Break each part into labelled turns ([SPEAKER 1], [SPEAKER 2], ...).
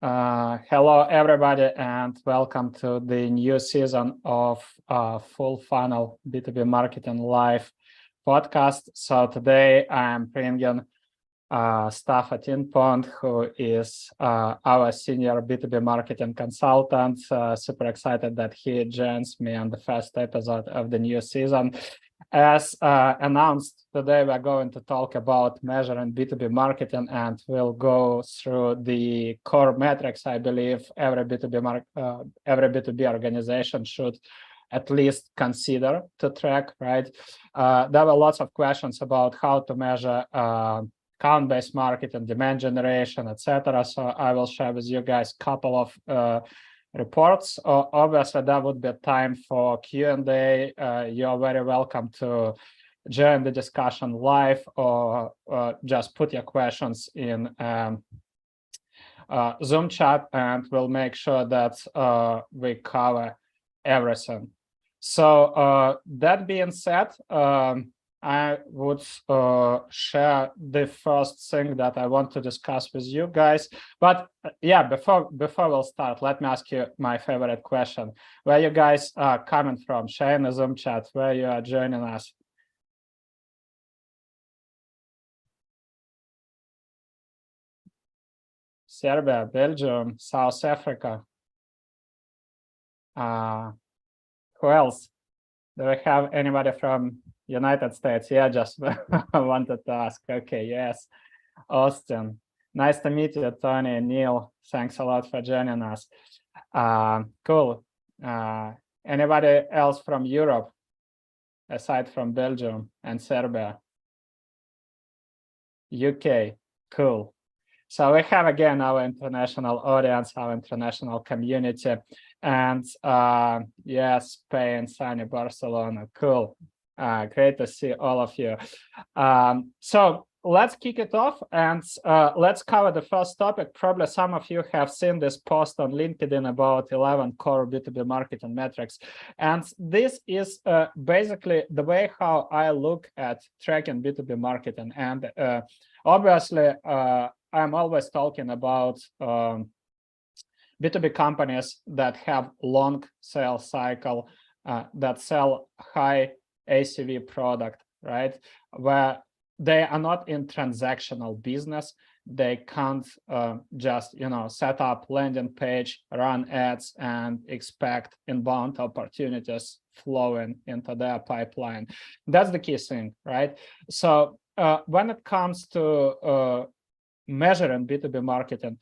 [SPEAKER 1] Hello, everybody, and welcome to the new season of Full Funnel B2B Marketing Live podcast. So today I'm bringing Staffan Tindpont, who is our senior B2B marketing consultant. Super excited that he joins me on the first episode of the new season. As announced, today we're going to talk about measuring B2B marketing, and we'll go through the core metrics I believe every B2B organization should at least consider to track, right? There were lots of questions about how to measure account-based marketing, demand generation, etc. So I will share with you guys a couple of reports. Obviously, there would be time for Q&A. You're very welcome to join the discussion live or just put your questions in Zoom chat, and we'll make sure that we cover everything. So that being said, I would share the first thing that I want to discuss with you guys. But yeah, before we'll start, let me ask you my favorite question. Where you guys are coming from? Share in the Zoom chat where you are joining us. Serbia, Belgium, South Africa. Who else? Do we have anybody from United States? Yeah, just wanted to ask. Okay, yes. Austin. Nice to meet you, Tony and Neil. Thanks a lot for joining us. Cool. Anybody else from Europe, aside from Belgium and Serbia? UK. Cool. So we have, again, our international audience, our international community. And yes, Spain, sunny Barcelona. Cool. Great to see all of you. So let's kick it off, and let's cover the first topic. Probably some of you have seen this post on LinkedIn about 11 core B2B marketing metrics. And this is basically the way how I look at tracking B2B marketing. And obviously, I'm always talking about B2B companies that have long sales cycle, that sell high ACV product, right? Where they are not in transactional business. They can't just, set up landing page, run ads, and expect inbound opportunities flowing into their pipeline. That's the key thing, right? So when it comes to measuring B2B marketing,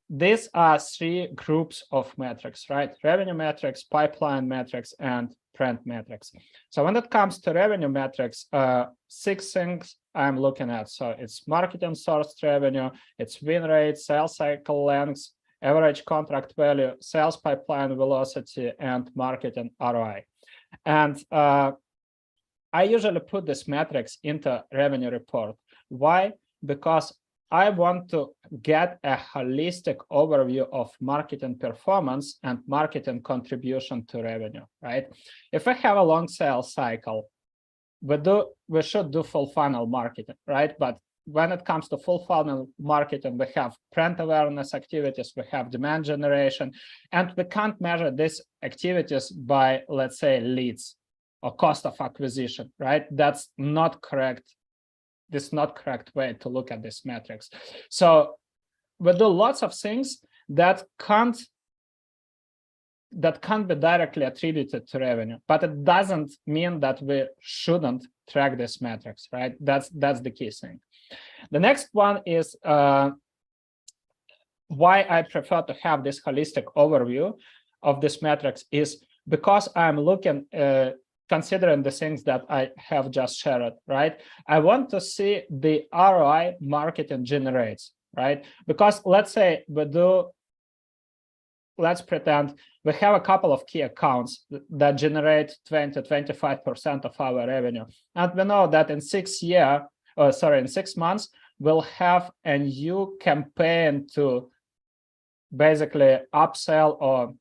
[SPEAKER 1] these are three groups of metrics, right? Revenue metrics, pipeline metrics, and brand metrics. So when it comes to revenue metrics, 6 things I'm looking at. So it's marketing sourced revenue, it's win rate, sales cycle lengths, average contract value, sales pipeline velocity, and marketing ROI. And I usually put these metrics into revenue report. Why? Because I want to get a holistic overview of marketing performance and marketing contribution to revenue, right? If I have a long sales cycle, we should do full funnel marketing, right? But when it comes to full funnel marketing, we have brand awareness activities, we have demand generation, and we can't measure these activities by, let's say, leads or cost of acquisition, right? That's not correct. This is not correct way to look at these metrics. So we do lots of things that can't be directly attributed to revenue, but it doesn't mean that we shouldn't track these metrics, right? That's the key thing. The next one is why I prefer to have this holistic overview of these metrics is because I'm looking considering the things that I have just shared, right? I want to see the ROI marketing generates, right? Because let's say let's pretend we have a couple of key accounts that generate 20-25% of our revenue. And we know that in 6 months, we'll have a new campaign to basically upsell or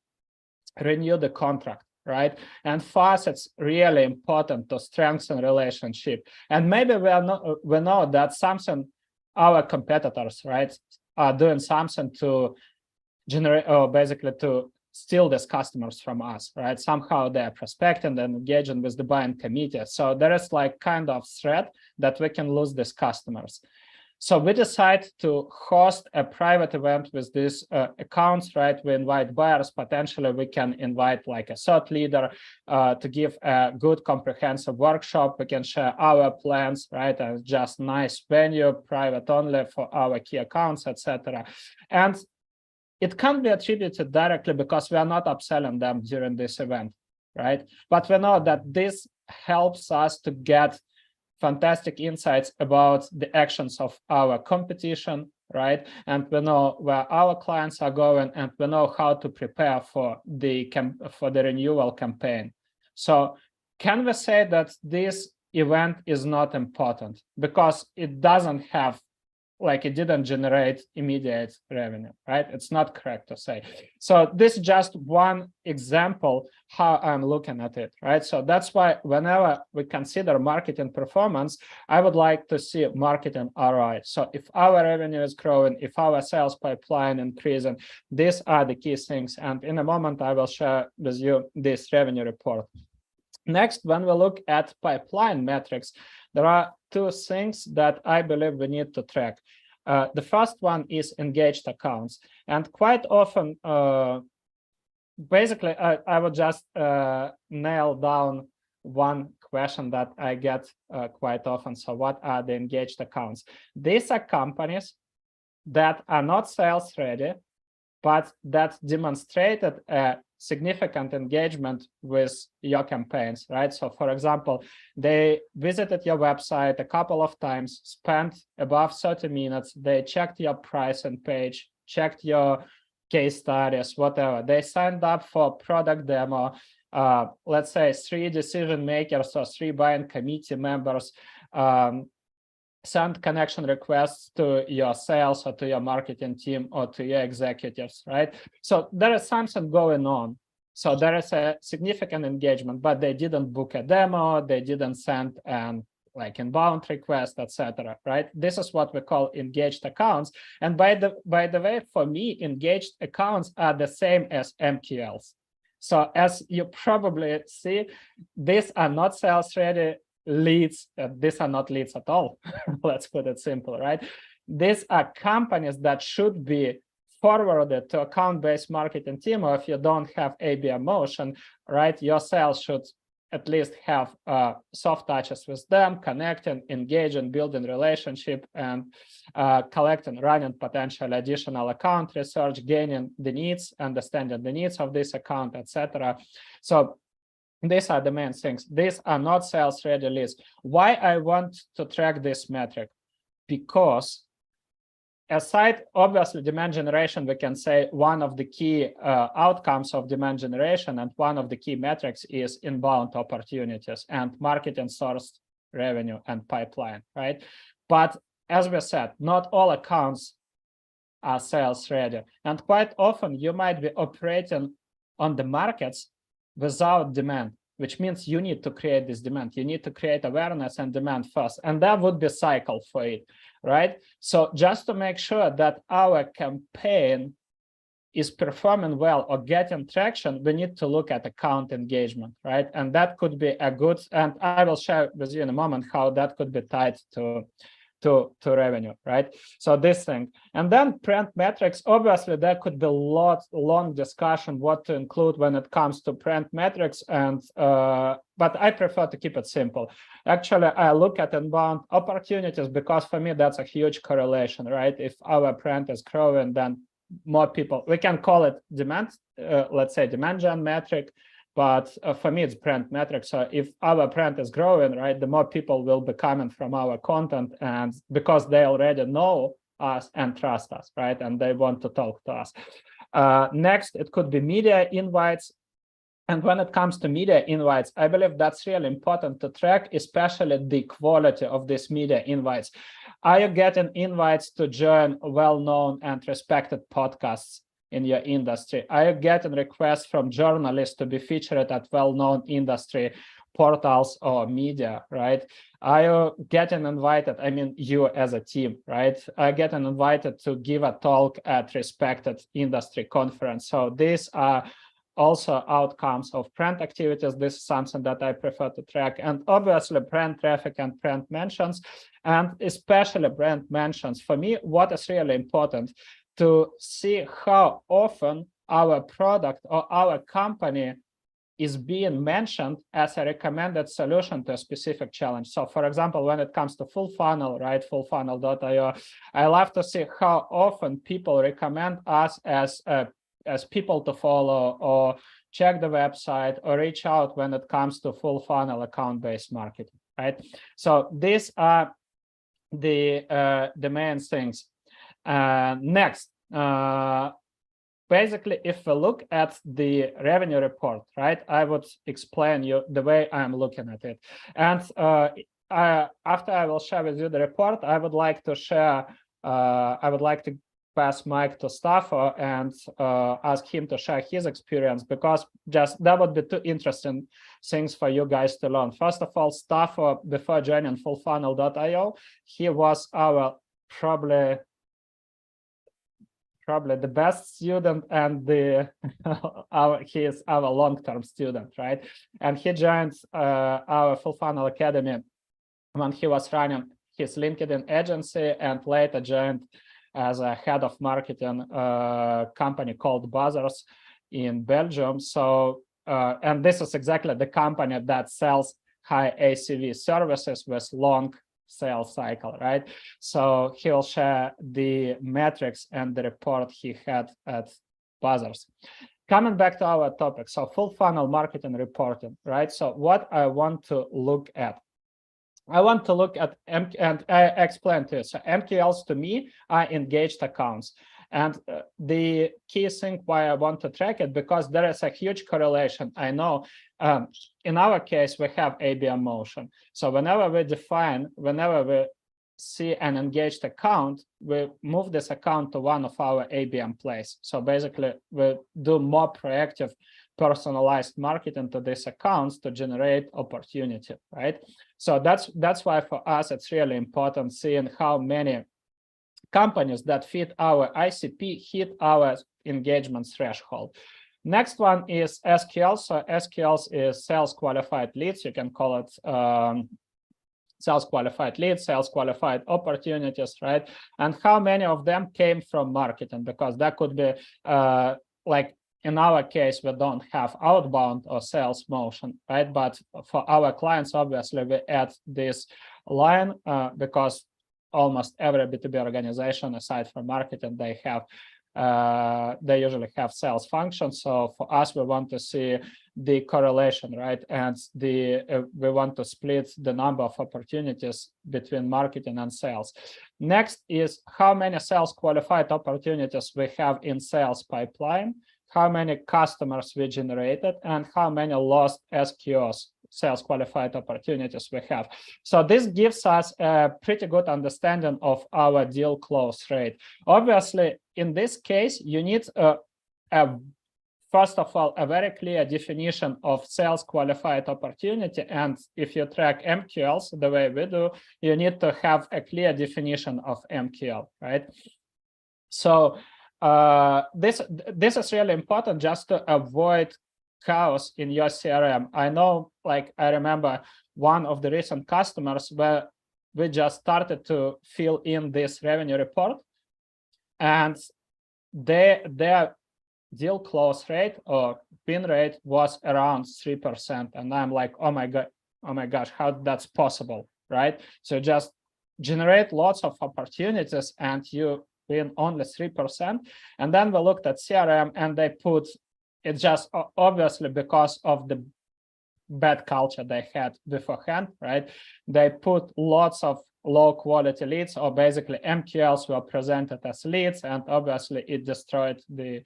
[SPEAKER 1] renew the contract, right? And for us, it's really important to strengthen relationship. And maybe we know that our competitors, right, are doing something to generate, or basically to steal these customers from us, right? Somehow they're prospecting and engaging with the buying committee. So there is like kind of threat that we can lose these customers. So we decide to host a private event with these accounts, right? We invite buyers. Potentially, we can invite like a thought leader to give a good comprehensive workshop. We can share our plans, right? And just nice venue, private only for our key accounts, etc. And it can't be attributed directly because we are not upselling them during this event, right? But we know that this helps us to get fantastic insights about the actions of our competition, right? And we know where our clients are going, and we know how to prepare for the renewal campaign. So can we say that this event is not important because it doesn't have, like, it didn't generate immediate revenue, right? It's not correct to say. So this is just one example how I'm looking at it, right? So that's why whenever we consider marketing performance, I would like to see marketing ROI. So if our revenue is growing, if our sales pipeline increasing, these are the key things. And in a moment, I will share with you this revenue report. Next, when we look at pipeline metrics, there are two things that I believe we need to track. The first one is engaged accounts. And quite often, basically, I would just nail down one question that I get quite often. So what are the engaged accounts? These are companies that are not sales ready, but that demonstrated a significant engagement with your campaigns, right? So for example, they visited your website a couple of times, spent above 30 minutes, they checked your pricing page, checked your case studies, whatever. They signed up for product demo, let's say 3 decision makers or 3 buying committee members, send connection requests to your sales or to your marketing team or to your executives, right? So there is something going on. So there is a significant engagement, but they didn't book a demo, they didn't send an like inbound request, etc. Right? This is what we call engaged accounts. And by the way, for me, engaged accounts are the same as MQLs. So as you probably see, these are not sales ready leads. These are not leads at all. Let's put it simple, right? These are companies that should be forwarded to account-based marketing team, or if you don't have ABM motion, right, your sales should at least have soft touches with them, connecting, engaging, building relationship, and collecting, running potential additional account research, gaining the needs, understanding the needs of this account, etc. So these are the main things. These are not sales ready leads. Why I want to track this metric? Because aside, obviously, demand generation, we can say one of the key outcomes of demand generation and one of the key metrics is inbound opportunities and marketing sourced revenue and pipeline, right? But as we said, not all accounts are sales ready. And quite often you might be operating on the markets without demand, which means you need to create this demand. You need to create awareness and demand first. And that would be cycle for it, right? So just to make sure that our campaign is performing well or getting traction, we need to look at account engagement, right? And that could be a good, and I will share with you in a moment how that could be tied to revenue, right? So this thing. And then brand metrics, obviously there could be long discussion what to include when it comes to brand metrics, and but I prefer to keep it simple. Actually, I look at inbound opportunities because for me that's a huge correlation, right? If our brand is growing, then more people, we can call it demand, let's say demand gen metric, but for me, it's brand metrics. So if our brand is growing, right, the more people will be coming from our content, and because they already know us and trust us, right, and they want to talk to us. Next, it could be media invites. And when it comes to media invites, I believe that's really important to track, especially the quality of these media invites. Are you getting invites to join well-known and respected podcasts in your industry? Are you getting requests from journalists to be featured at well-known industry portals or media, right? Are you getting invited? I mean, you as a team, right? Are getting invited to give a talk at respected industry conference. So these are also outcomes of brand activities. This is something that I prefer to track. And obviously brand traffic and brand mentions, and especially brand mentions. For me, what is really important to see how often our product or our company is being mentioned as a recommended solution to a specific challenge. So for example, when it comes to full funnel, right, fullfunnel.io, I love to see how often people recommend us as people to follow, or check the website, or reach out when it comes to full funnel account-based marketing, right? So these are the main things. Next, basically, if we look at the revenue report, right, I would explain you the way I'm looking at it. And after I will share with you the report, I would like to share, I would like to pass mic to Staffo and ask him to share his experience, because just that would be two interesting things for you guys to learn. First of all, Staffo, before joining fullfunnel.io, he was our probably the best student, and he is our long-term student, right? And he joined our Full Funnel Academy when he was running his LinkedIn agency, and later joined as a head of marketing company called Buzzers in Belgium. So, and this is exactly the company that sells high ACV services with long sales cycle, right? So he'll share the metrics and the report he had at Buzzers. Coming back to our topic, so full funnel marketing reporting, right? So what I want to look at, I want to look at, and I explained to you, so MQLs to me are engaged accounts. And the key thing why I want to track it, because there is a huge correlation. I know in our case, we have ABM motion. So whenever we see an engaged account, we move this account to one of our ABM plays. So basically, we do more proactive, personalized marketing to these accounts to generate opportunity, right? So that's why for us, it's really important seeing how many companies that fit our ICP hit our engagement threshold. Next one is SQL. So SQLs is sales qualified leads. You can call it sales qualified leads, sales qualified opportunities, right? And how many of them came from marketing? Because that could be like in our case, we don't have outbound or sales motion, right? But for our clients, obviously, we add this line because almost every B2B organization, aside from marketing, they usually have sales functions. So for us, we want to see the correlation, right? And we want to split the number of opportunities between marketing and sales. Next is how many sales qualified opportunities we have in sales pipeline, how many customers we generated, and how many lost SQOs, sales qualified opportunities, we have. So this gives us a pretty good understanding of our deal close rate. Obviously, in this case, you need first of all, a very clear definition of sales qualified opportunity. And if you track MQLs the way we do, you need to have a clear definition of MQL, right? So this is really important just to avoid chaos in your CRM. I know, like, I remember one of the recent customers where we just started to fill in this revenue report, and their deal close rate or win rate was around 3%. And I'm like, oh my gosh, how that's possible, right? So just generate lots of opportunities and you win only 3%. And then we looked at CRM and they put it, just obviously because of the bad culture they had beforehand, right? They put lots of low quality leads, or basically MQLs were presented as leads, and obviously it destroyed the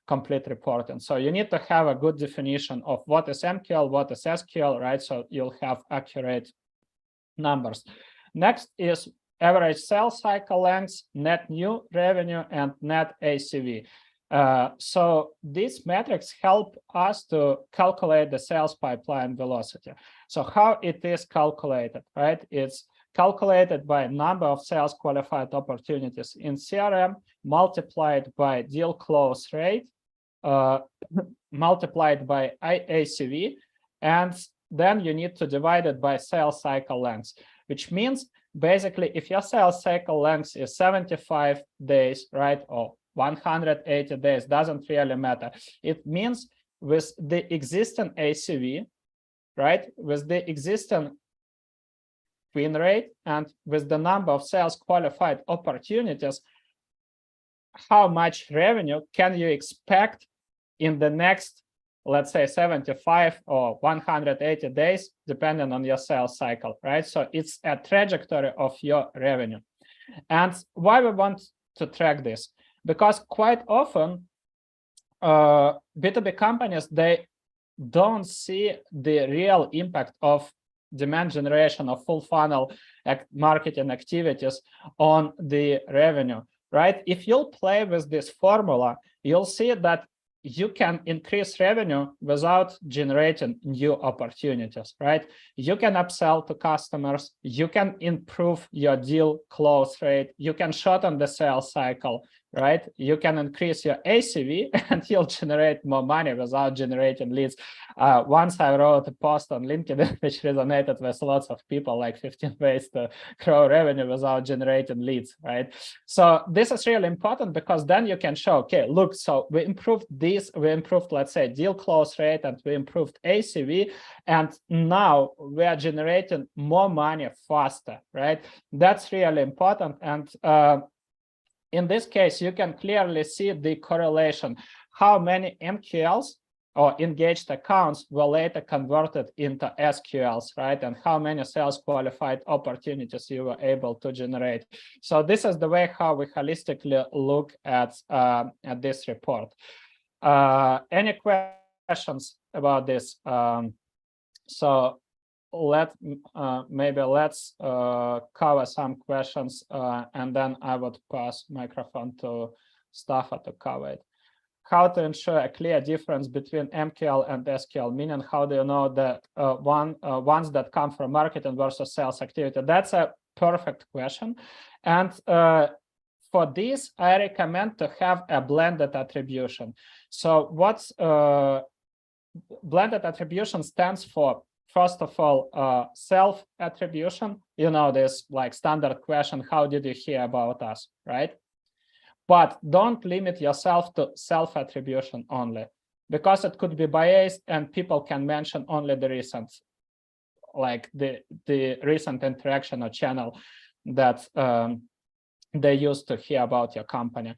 [SPEAKER 1] complete reporting. So you need to have a good definition of what is MQL, what is SQL, right? So you'll have accurate numbers. Next is average sales cycle length, net new revenue, and net ACV. So these metrics help us to calculate the sales pipeline velocity. So how it is calculated, right? It's calculated by number of sales qualified opportunities in CRM multiplied by deal close rate, multiplied by ACV, and then you need to divide it by sales cycle length, which means basically if your sales cycle length is 75 days, right, or 180 days, doesn't really matter. It means with the existing ACV, right, with the existing win rate and with the number of sales qualified opportunities, how much revenue can you expect in the next, let's say, 75 or 180 days, depending on your sales cycle, right? So it's a trajectory of your revenue. And why we want to track this? Because quite often, B2B companies, they don't see the real impact of demand generation of full funnel marketing activities on the revenue, right? If you'll play with this formula, you'll see that you can increase revenue without generating new opportunities, right? You can upsell to customers, you can improve your deal close rate, you can shorten the sales cycle, right? You can increase your ACV and you'll generate more money without generating leads. Once I wrote a post on LinkedIn which resonated with lots of people, like 15 ways to grow revenue without generating leads, right? So this is really important because then you can show, okay, look, so we improved this, we improved, let's say, deal close rate, and we improved ACV, and now we are generating more money faster, right? That's really important. And in this case, you can clearly see the correlation, how many MQLs or engaged accounts were later converted into SQLs, right? And how many sales qualified opportunities you were able to generate. So this is the way how we holistically look at this report. Any questions about this? So maybe let's cover some questions, and then I would pass microphone to Staffan to cover it. How to ensure a clear difference between MQL and SQL, meaning how do you know the ones that come from marketing versus sales activity? That's a perfect question. And for this, I recommend to have a blended attribution. So what's blended attribution stands for? First of all, self-attribution, you know, this like standard question, how did you hear about us, right? But don't limit yourself to self-attribution only, because it could be biased and people can mention only the recent, like the recent interaction or channel that they used to hear about your company.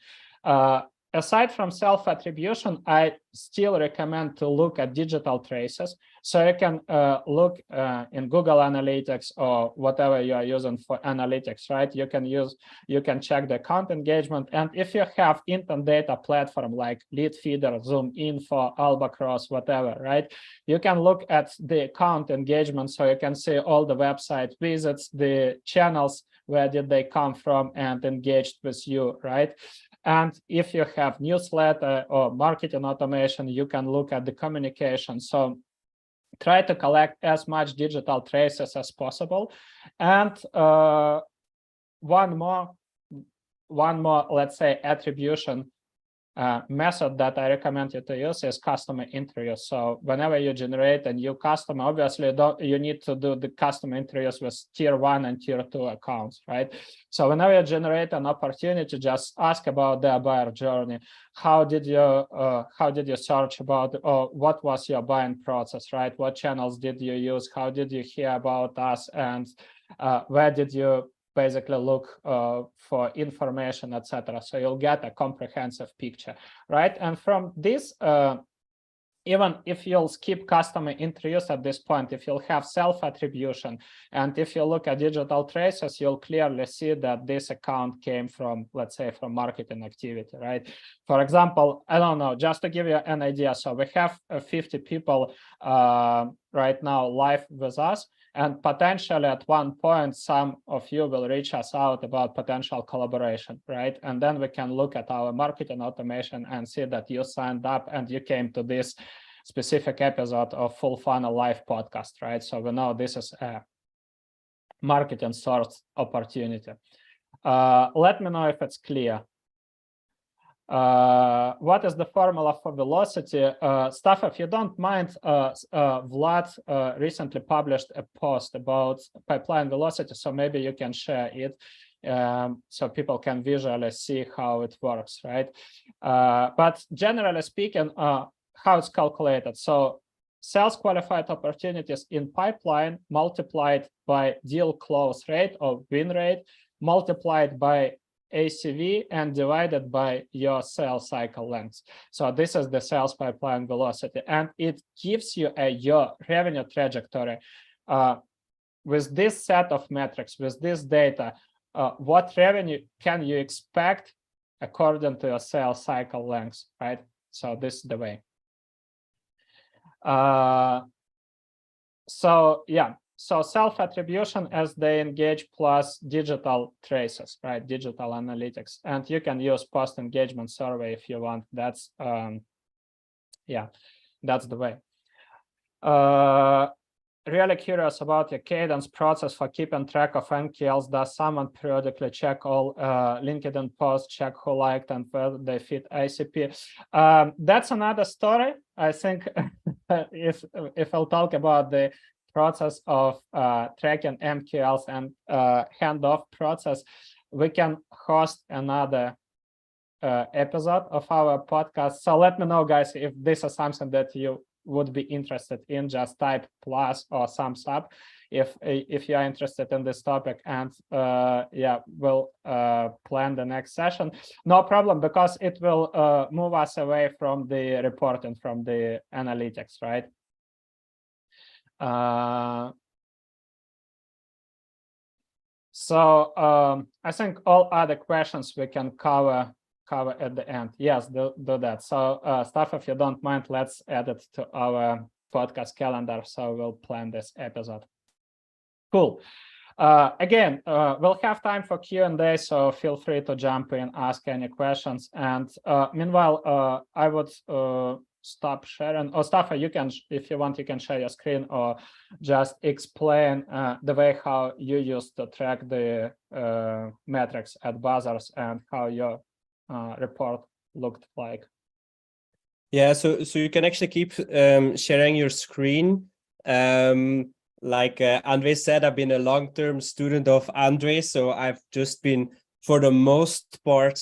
[SPEAKER 1] Aside from self-attribution, I still recommend to look at digital traces. So you can look in Google Analytics or whatever you are using for analytics, right? You can check the account engagement. And if you have intent data platform like Leadfeeder, ZoomInfo, Albacross, whatever, right? You can look at the account engagement, so you can see all the website visits, the channels, where did they come from and engaged with you, right? And if you have newsletter or marketing automation, you can look at the communication. So try to collect as much digital traces as possible. And one more, let's say, attribution method that I recommend you to use is customer interviews. So whenever you generate a new customer, obviously you need to do the customer interviews with tier 1 and tier 2 accounts, right? So whenever you generate an opportunity, just ask about their buyer journey. How did you search about, or what was your buying process, right? What channels did you use? How did you hear about us? And where did you basically look for information, etc. So you'll get a comprehensive picture, right? And from this, even if you'll skip customer interviews at this point, if you'll have self-attribution, and if you look at digital traces, you'll clearly see that this account came from, let's say, from marketing activity, right? For example, I don't know, just to give you an idea. So we have 50 people right now live with us. And potentially at one point, some of you will reach us out about potential collaboration, right? And then we can look at our marketing automation and see that you signed up and you came to this specific episode of Full Funnel Live podcast, right? So we know this is a marketing source opportunity. Let me know if it's clear. What is the formula for velocity? Staff, if you don't mind, Vlad recently published a post about pipeline velocity, so maybe you can share it so people can visually see how it works, right? But generally speaking, how it's calculated. So sales qualified opportunities in pipeline multiplied by deal close rate or win rate multiplied by ACV and divided by your sales cycle length. So this is the sales pipeline velocity, and it gives you your revenue trajectory. With this set of metrics, with this data, what revenue can you expect according to your sales cycle length, right? So this is the way. So yeah, so self-attribution as they engage plus digital traces, right? Digital analytics, and you can use post-engagement survey if you want. That's yeah, that's the way. Really curious about your cadence process for keeping track of MQLs. Does someone periodically check all LinkedIn posts, check who liked and whether they fit ICP? That's another story. I think if I'll talk about the process of tracking MQLs and handoff process, we can host another episode of our podcast. So let me know, guys, if this is something that you would be interested in. Just type plus or thumbs up if you are interested in this topic, and yeah, we'll plan the next session. No problem, because it will move us away from the reporting, from the analytics, right? So I think all other questions we can cover at the end. Yes, do that. So Staff, if you don't mind, let's add it to our podcast calendar, so we'll plan this episode. Cool. Again, we'll have time for Q&A, so feel free to jump in, ask any questions. And meanwhile, I would stop sharing. Or Staff, you can, if you want, you can share your screen or just explain the way how you used to track the metrics at Buzzers and how your report looked like.
[SPEAKER 2] Yeah, so you can actually keep sharing your screen. Like Andre said, I've been a long-term student of Andre, so I've just been, for the most part,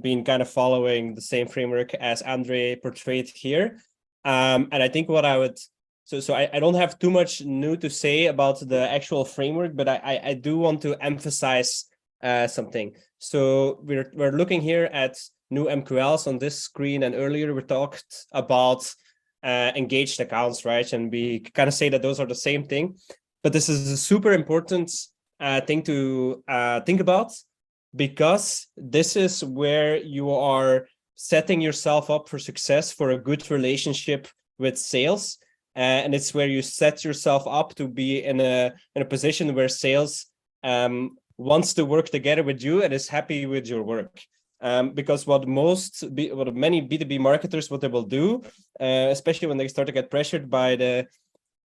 [SPEAKER 2] been kind of following the same framework as Andre portrayed here. And I think what I would, so I don't have too much new to say about the actual framework, but I do want to emphasize something. So we're looking here at new MQLs on this screen, and earlier we talked about engaged accounts, right? And we kind of say that those are the same thing, but this is a super important thing to think about, because this is where you are setting yourself up for success for a good relationship with sales, and it's where you set yourself up to be in a position where sales wants to work together with you and is happy with your work. Because what many B2B marketers, what they will do, especially when they start to get pressured by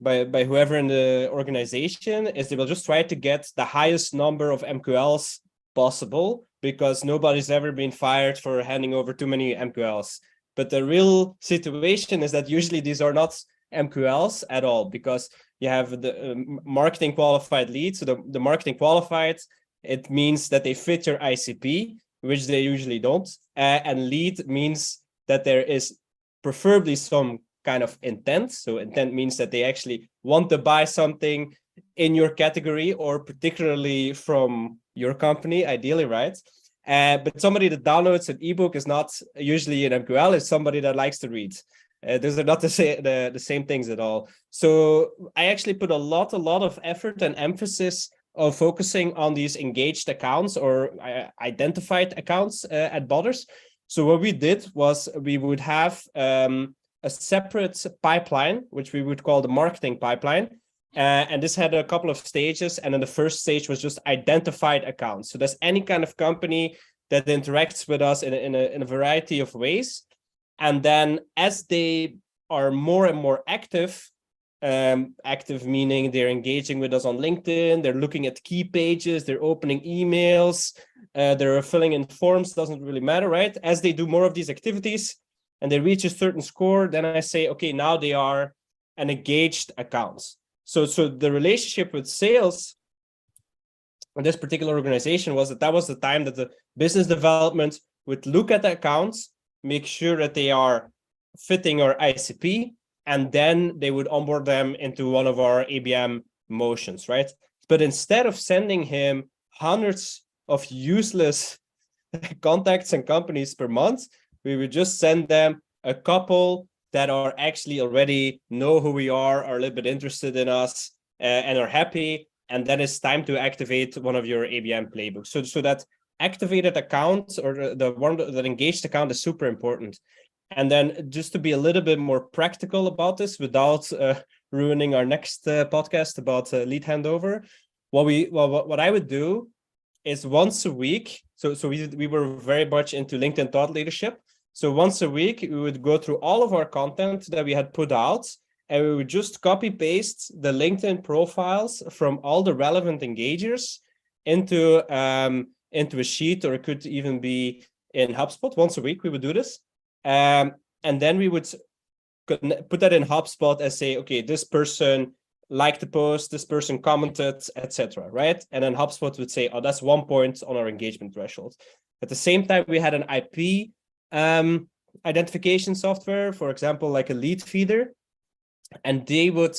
[SPEAKER 2] whoever in the organization, is they will just try to get the highest number of MQLs possible, because nobody's ever been fired for handing over too many MQLs. But the real situation is that usually these are not MQLs at all, because you have the marketing qualified leads. So the marketing qualified, it means that they fit your ICP, which they usually don't. And lead means that there is preferably some kind of intent. So intent means that they actually want to buy something in your category, or particularly from your company, ideally, right? But somebody that downloads an ebook is not usually an MQL, it's somebody that likes to read. Those are not the same things at all. So I actually put a lot of effort and emphasis of focusing on these engaged accounts or identified accounts at Buzzers. So what we did was we would have a separate pipeline, which we would call the marketing pipeline. And this had a couple of stages. And then the first stage was just identified accounts. So that's any kind of company that interacts with us in a variety of ways. And then as they are more and more active, active meaning they're engaging with us on LinkedIn, they're looking at key pages, they're opening emails, they're filling in forms, doesn't really matter, right? As they do more of these activities and they reach a certain score, then I say, okay, now they are an engaged account. So the relationship with sales in this particular organization was that was the time that the business development would look at the accounts, make sure that they are fitting our ICP, and then they would onboard them into one of our ABM motions, right? But instead of sending him hundreds of useless contacts and companies per month, we would just send them a couple that are actually already know who we are a little bit interested in us, and are happy. And then it's time to activate one of your ABM playbooks. So that activated account, or the one that engaged account, is super important. And then just to be a little bit more practical about this without ruining our next podcast about lead handover, what I would do is once a week. So we were very much into LinkedIn thought leadership. So once a week, we would go through all of our content that we had put out, and we would just copy paste the LinkedIn profiles from all the relevant engagers into a sheet, or it could even be in HubSpot. Once a week, we would do this. And then we would put that in HubSpot and say, okay, this person liked the post, this person commented, etc. Right? And then HubSpot would say, oh, that's 1 point on our engagement threshold. At the same time, we had an IP identification software, for example, like a lead feeder. And they would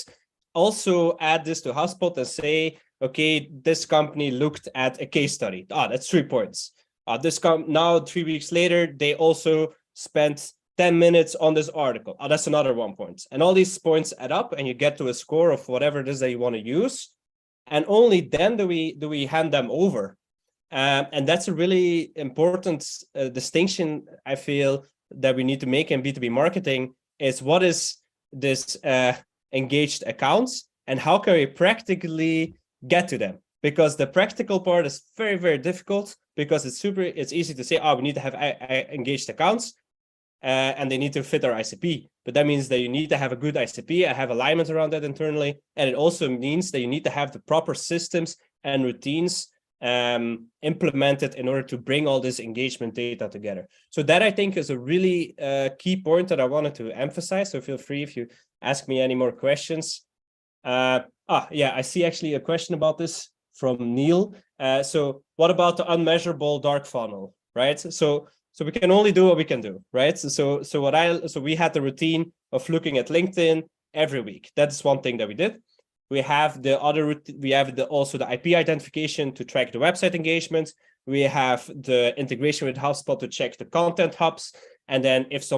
[SPEAKER 2] also add this to HubSpot and say, okay, this company looked at a case study. That's 3 points. Now, 3 weeks later, they also spent 10 minutes on this article. That's another 1 point. And all these points add up, and you get to a score of whatever it is that you want to use. And only then do we hand them over. And that's a really important distinction, I feel, that we need to make in B2B marketing, is what is this engaged accounts and how can we practically get to them? Because the practical part is very, very difficult, because it's easy to say, we need to have engaged accounts and they need to fit our ICP. But that means that you need to have a good ICP and have alignment around that internally. And it also means that you need to have the proper systems and routines implemented in order to bring all this engagement data together. So that, I think, is a really key point that I wanted to emphasize. So feel free if you ask me any more questions. Yeah, I see actually a question about this from Neil. So what about the unmeasurable dark funnel, right? So we can only do what we can do, right? So we had the routine of looking at LinkedIn every week. That's one thing that we did. We have also the IP identification to track the website engagement. We have the integration with HubSpot to check the content hubs. And then if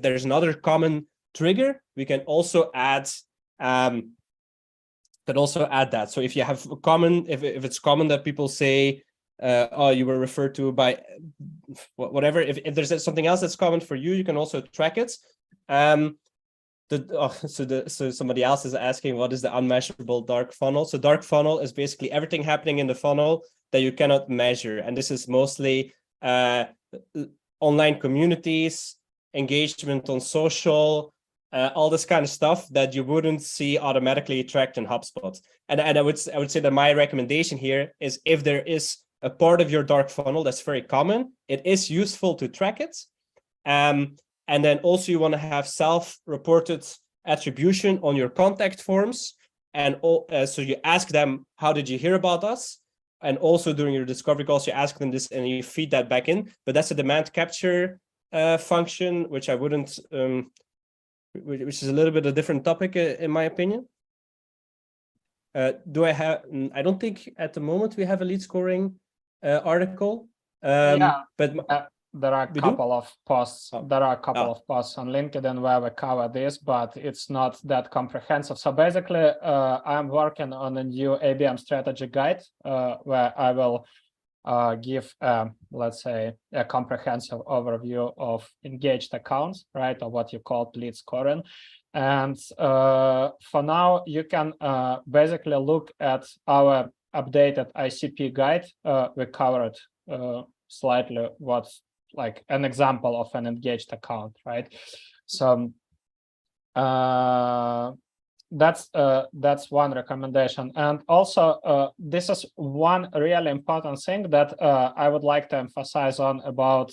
[SPEAKER 2] there's another common trigger, we can also add that. So if you have a common, if it's common that people say, you were referred to by whatever, if there's something else that's common for you, you can also track it. So somebody else is asking, what is the unmeasurable dark funnel? So dark funnel is basically everything happening in the funnel that you cannot measure. And this is mostly online communities, engagement on social, all this kind of stuff that you wouldn't see automatically tracked in HubSpot. And I would say that my recommendation here is, if there is a part of your dark funnel that's very common, it is useful to track it. And then also you want to have self-reported attribution on your contact forms. And so you ask them, how did you hear about us? And also during your discovery calls, you ask them this and you feed that back in. But that's a demand capture function, which I wouldn't, which is a little bit a different topic in my opinion. I don't think at the moment we have a lead scoring article. But
[SPEAKER 1] there are a couple of posts. There are a couple of posts on LinkedIn where we cover this, but it's not that comprehensive. So basically, I'm working on a new ABM strategy guide where I will give, let's say, a comprehensive overview of engaged accounts, right, or what you call lead scoring. And for now, you can basically look at our updated ICP guide. We covered slightly what like an example of an engaged account, right? So that's one recommendation. And also, this is one really important thing that I would like to emphasize on about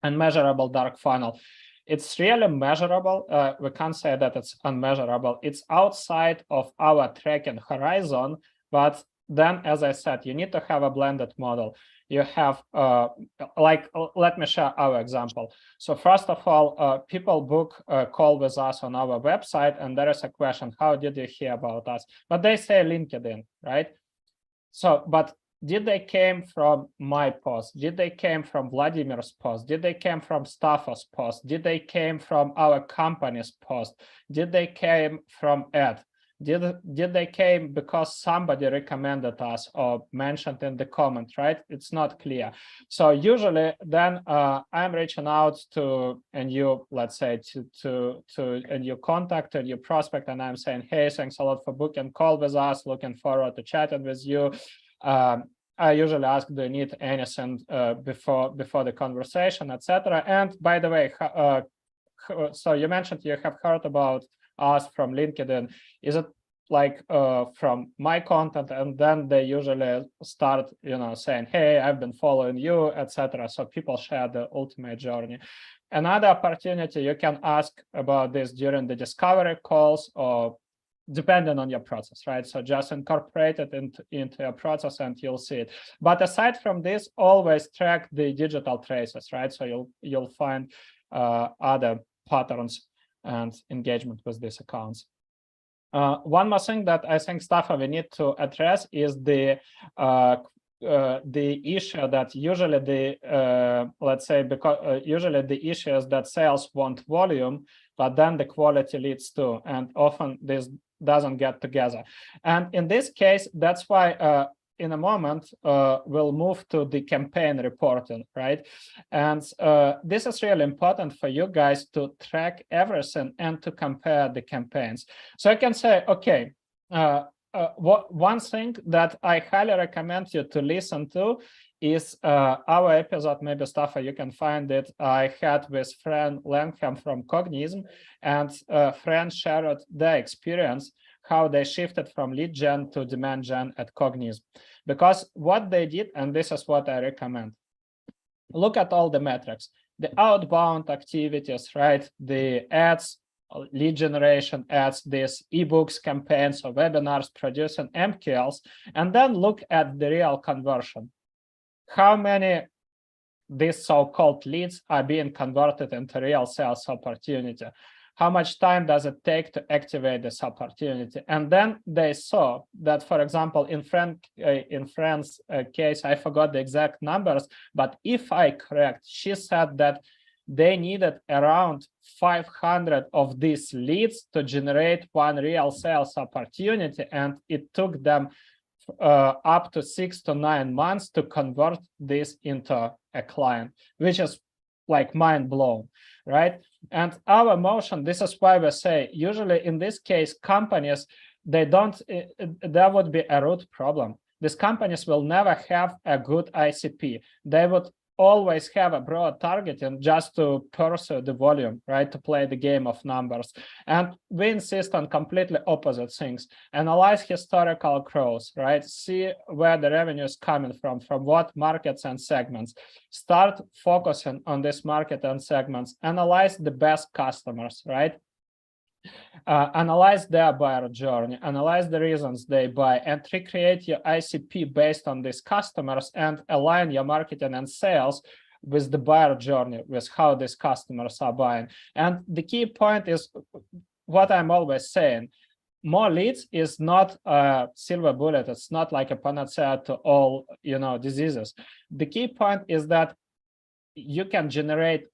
[SPEAKER 1] unmeasurable dark funnel. It's really measurable. We can't say that it's unmeasurable. It's outside of our tracking horizon, but then, as I said, you need to have a blended model. You have, let me share our example. So first of all, people book a call with us on our website, and there is a question, how did you hear about us? But they say LinkedIn, right? So, but did they came from my post? Did they came from Vladimir's post? Did they came from Staffos post? Did they came from our company's post? Did they came from ad? Did they came because somebody recommended us or mentioned in the comment, right? It's not clear. So usually then I'm reaching out to a new, let's say, to a new contact, a new prospect, and I'm saying, hey, thanks a lot for booking call with us. Looking forward to chatting with you. I usually ask, do you need anything before the conversation, etc. And by the way, so you mentioned you have heard about us from LinkedIn. Is it like from my content? And then they usually start, saying, hey, I've been following you, etc. So people share the ultimate journey. Another opportunity, you can ask about this during the discovery calls or depending on your process, right? So just incorporate it into your process and you'll see it. But aside from this, always track the digital traces, right? So you'll find other patterns and engagement with these accounts. One more thing that I think, Staffan, we need to address is the issue that usually let's say, because usually the issue is that sales want volume, but then the quality leads to, and often this doesn't get together. And in this case, that's why in a moment we'll move to the campaign reporting, right? And this is really important for you guys to track everything and to compare the campaigns. So I can say, okay, one thing that I highly recommend you to listen to is our episode, maybe Staffan, you can find it, I had with Fran Langham from 𝐫𝐞𝐳𝐿, and Fran shared their experience, how they shifted from lead gen to demand gen at 𝐫𝐞𝐳𝐿. Because what they did, and this is what I recommend, look at all the metrics, the outbound activities, right? The ads, lead generation ads, these ebooks campaigns or webinars producing MQLs, and then look at the real conversion. How many these so-called leads are being converted into real sales opportunity? How much time does it take to activate this opportunity? And then they saw that, for example, in Fran's case, I forgot the exact numbers, but if I correct, she said that they needed around 500 of these leads to generate one real sales opportunity, and it took them up to 6 to 9 months to convert this into a client, which is like mind blown, right? And our motion, this is why we say, usually in this case, companies, they don't, there would be a root problem. These companies will never have a good ICP. They would always have a broad targeting just to pursue the volume, right? To play the game of numbers. And we insist on completely opposite things. Analyze historical growth, right? See where the revenue is coming from what markets and segments. Start focusing on this market and segments. Analyze the best customers, right? Analyze their buyer journey, analyze the reasons they buy, and recreate your ICP based on these customers and align your marketing and sales with the buyer journey, with how these customers are buying. And the key point is what I'm always saying. More leads is not a silver bullet. It's not like a panacea to all, diseases. The key point is that you can generate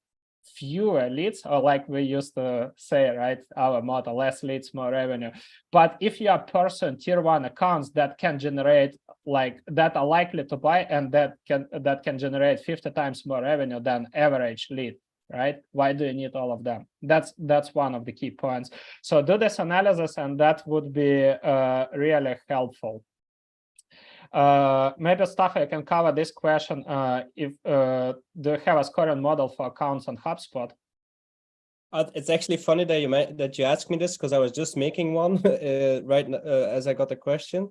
[SPEAKER 1] fewer leads, or like we used to say, right, our motto, less leads, more revenue. But if you are pursuing tier 1 accounts that can generate, like, that are likely to buy, and that can generate 50 times more revenue than average lead, right? Why do you need all of them? That's one of the key points. So do this analysis, and that would be really helpful. Maybe Staff, I can cover this question. Do you have a scoring model for accounts on HubSpot?
[SPEAKER 2] It's actually funny that you asked me this, because I was just making one right as I got the question.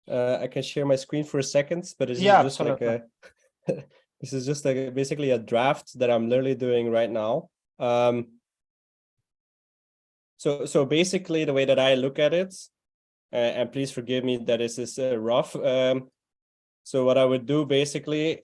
[SPEAKER 2] I can share my screen for a second, but it's just like a this is just like basically a draft that I'm literally doing right now. So basically the way that I look at it, and please forgive me that this is rough. So what I would do basically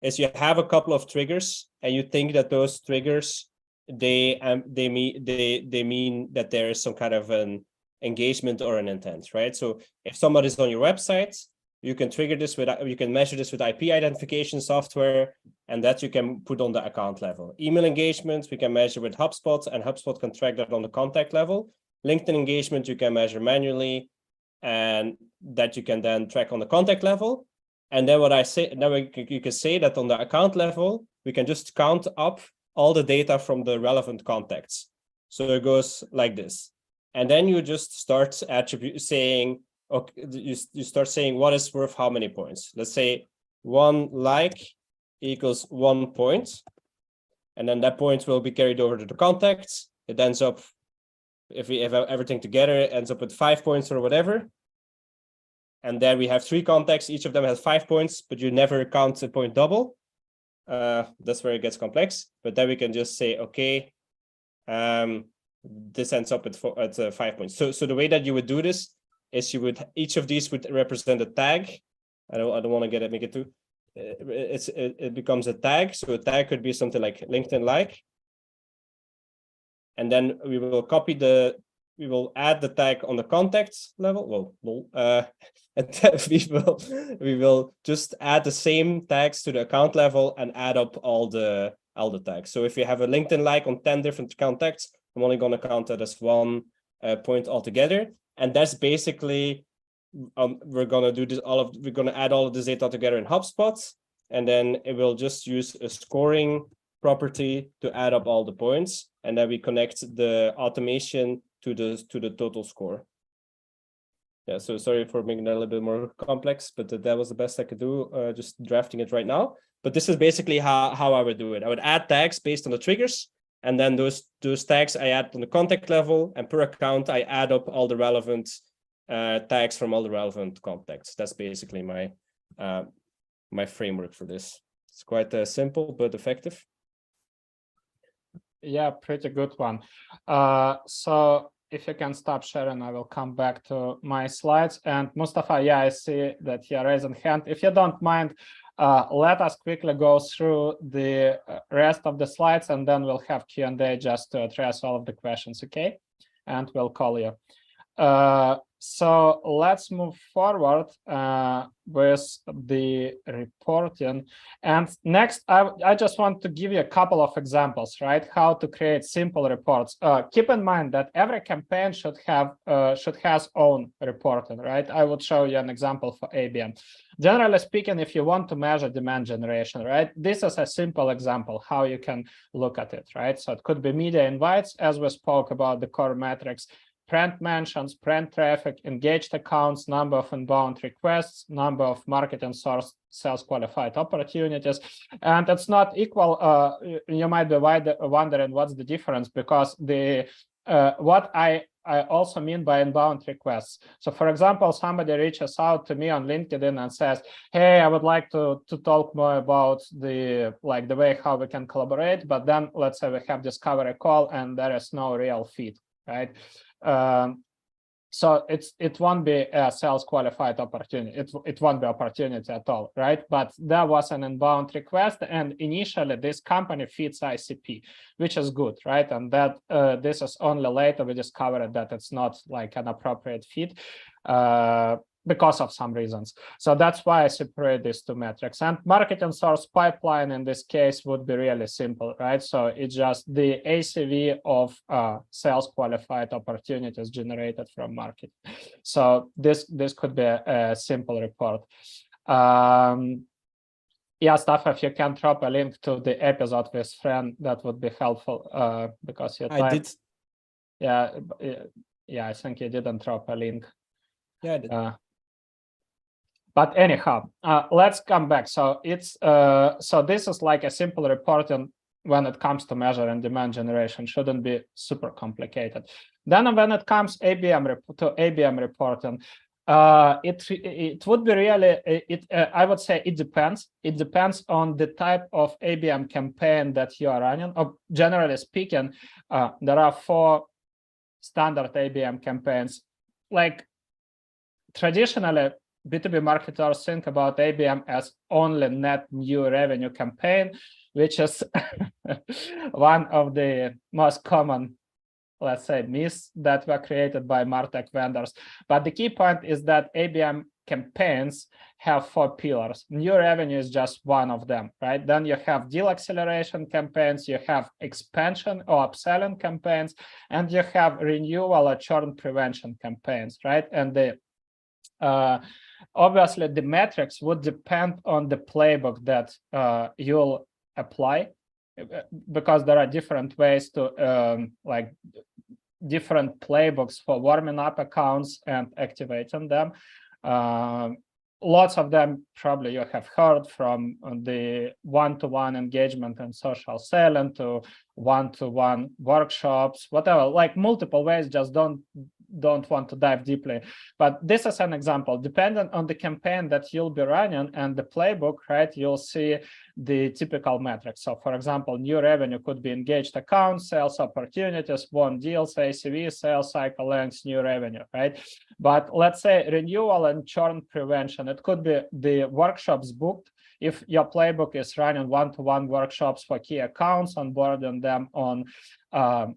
[SPEAKER 2] is you have a couple of triggers, and you think that those triggers they mean that there is some kind of an engagement or an intent, right? So if somebody's on your website, you can trigger this with, you can measure this with IP identification software, and that you can put on the account level. Email engagement we can measure with HubSpot, and HubSpot can track that on the contact level. LinkedIn engagement you can measure manually, and that you can then track on the contact level. And then what I say now, you can say that on the account level we can just count up all the data from the relevant contacts. So it goes like this. And then you just start saying, okay, you start saying what is worth how many points. Let's say 1 like equals 1 point. And then that point will be carried over to the contacts. It ends up, if we have everything together, it ends up with 5 points or whatever. And then we have 3 contacts. Each of them has 5 points, but you never count the point double. That's where it gets complex, but then we can just say, okay, this ends up at 5 points. So the way that you would do this is each of these would represent a tag. I don't want to make it too. It becomes a tag. So a tag could be something like LinkedIn like, and then we will add the tag on the contacts level. And then we will just add the same tags to the account level and add up all the tags. So if you have a LinkedIn like on 10 different contacts, I'm only going to count that as 1 point altogether. And that's basically we're going to do this. We're going to add all of this data together in HubSpot, and then it will just use a scoring property to add up all the points, and then we connect the automation to the total score. Yeah, so sorry for making that a little bit more complex, but that was the best I could do, just drafting it right now. But this is basically how I would do it. I would add tags based on the triggers, and then those tags I add on the contact level, and per account I add up all the relevant tags from all the relevant contacts. That's basically my my framework for this. It's quite simple but effective.
[SPEAKER 1] Yeah, pretty good one. So if you can stop sharing, I will come back to my slides. And Mustafa, yeah, I see that you're raising hand. If you don't mind, let us quickly go through the rest of the slides, and then we'll have Q&A just to address all of the questions, okay? And we'll call you. So let's move forward with the reporting. And next, I just want to give you a couple of examples, right? How to create simple reports. Keep in mind that every campaign should has own reporting, right? I would show you an example for ABM. Generally speaking, if you want to measure demand generation, right? This is a simple example how you can look at it, right? So it could be media invites, as we spoke about the core metrics, brand mentions, brand traffic, engaged accounts, number of inbound requests, number of marketing source sales qualified opportunities. And it's not equal. You might be wondering what's the difference, because the what I also mean by inbound requests. So for example, somebody reaches out to me on LinkedIn and says, hey, I would like to talk more about the way how we can collaborate, but then let's say we have discovery call and there is no real fit, right? So it won't be a sales qualified opportunity. It won't be opportunity at all, right? But there was an inbound request, and initially this company fits ICP, which is good, right? And that this is only later we discovered that it's not like an appropriate fit because of some reasons. So that's why I separate these two metrics. And marketing source pipeline in this case would be really simple, right? So it's just the ACV of sales qualified opportunities generated from market. So this could be a simple report. Yeah, Staff, if you can drop a link to the episode with Fran, that would be helpful because your time.
[SPEAKER 2] I did.
[SPEAKER 1] Yeah, I think you didn't drop a link.
[SPEAKER 2] Yeah, I did.
[SPEAKER 1] But anyhow, let's come back. So it's so this is like a simple reporting when it comes to measure and demand generation. Shouldn't be super complicated. Then when it comes ABM reporting, it would be really I would say it depends. It depends on the type of ABM campaign that you are running. Or generally speaking, there are 4 standard ABM campaigns. Like traditionally, B2B marketers think about ABM as only net new revenue campaign, which is one of the most common, let's say, myths that were created by MarTech vendors. But the key point is that ABM campaigns have 4 pillars. New revenue is just one of them, right? Then you have deal acceleration campaigns, you have expansion or upselling campaigns, and you have renewal or churn prevention campaigns, right? And the obviously the metrics would depend on the playbook that you'll apply, because there are different ways to like different playbooks for warming up accounts and activating them. Lots of them probably you have heard, from the one-to-one engagement and social selling to one-to-one workshops, whatever, like multiple ways. Just don't want to dive deeply, but this is an example. Depending on the campaign that you'll be running and the playbook, right, you'll see the typical metrics. So for example, new revenue could be engaged accounts, sales opportunities, won deals, ACV, sales cycle lengths, new revenue, right? But let's say renewal and churn prevention, it could be the workshops booked. If your playbook is running one-to-one workshops for key accounts, onboarding them on,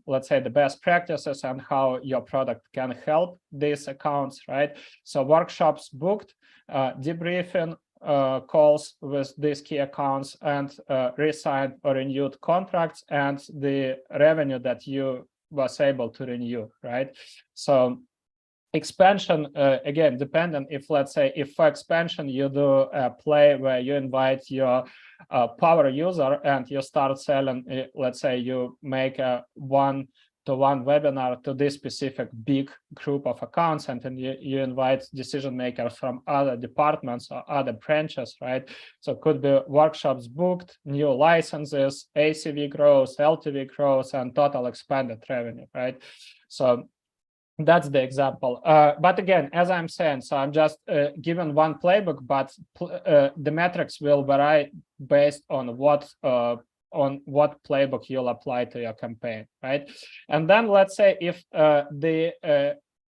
[SPEAKER 1] let's say, the best practices and how your product can help these accounts, right? So workshops booked, debriefing calls with these key accounts, and re-signed or renewed contracts, and the revenue that you was able to renew, right? So expansion, again, dependent. If, let's say, if for expansion you do a play where you invite your power user and you start selling, let's say you make a one-to-one webinar to this specific big group of accounts, and then you invite decision makers from other departments or other branches, right? So it could be workshops booked, new licenses, ACV growth, LTV growth, and total expanded revenue, right? So that's the example. But again, as I'm saying, so I'm just given one playbook, but the metrics will vary based on what playbook you'll apply to your campaign, right? And then let's say if